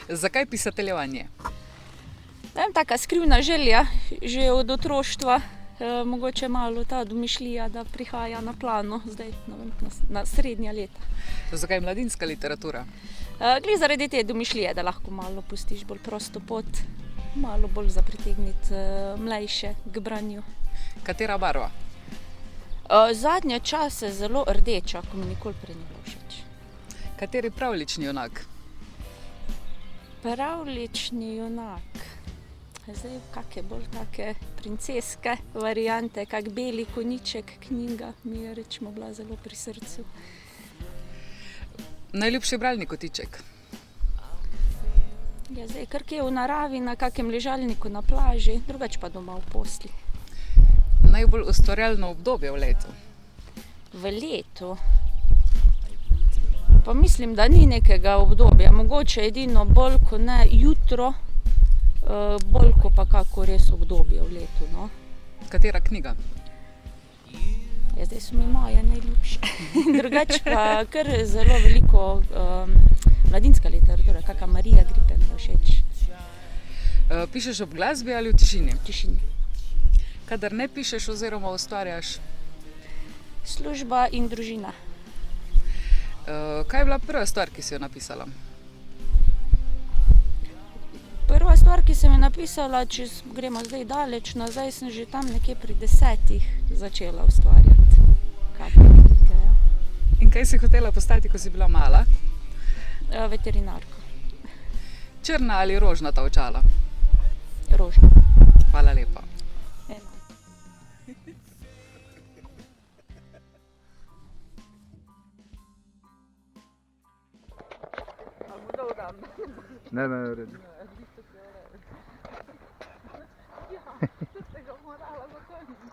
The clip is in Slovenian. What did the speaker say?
Zakaj pisateljevanje? Ne vem, taka skrivna želja, že od otroštva, mogoče malo ta domišljija, da prihaja na plano, zdaj ne vem, na srednja leta. Zakaj mladinska literatura? Glih zaradi te domišljije, da lahko malo pustiš bolj prosto pot, malo bolj za pritegniti mlajše k branju. Katera barva? Zadnje čase zelo rdeča, ko mi nikoli prej ni bilo všeč. Kateri pravljični junak? Pravljični junak. Zdaj, kakšne bolj take princeske variante, kak Beli konjiček knjiga mi je recimo bila zelo pri srcu. Najljubši bralni kotiček? Ja, zdaj, kar kje v naravi, na kakem ležalniku na plaži, drugače pa doma v posli. Najbolj ustvarjalno obdobje v letu? V letu? Pa mislim, da ni nekega obdobja, mogoče edino bolj, ko ne jutro, bolj, ko pa kako res obdobje v letu, no. Katera knjiga? Ja, zdaj so mi moje najljubše. Drugače pa kar zelo veliko mladinska literatura, kaka Marija Gripen mi je všeč. Pišeš ob glasbi ali v tišini? V tišini. Kadar ne pišeš oziroma ustvarjaš? Služba in družina. Kaj je bila prva stvar, ki si jo napisala? Prva stvar, ki sem jo napisala, če gremo zdaj daleč nazaj, sem že tam nekje pri 10 začela ustvarjati. Kakšne knjige, ja. In kaj si hotela postati, ko si bila mala? Veterinarka. Črna ali rožnata očala? Rožna. Hvala lepa. Ne, ne, v redu. Ja, tudi tega morala zakoniti.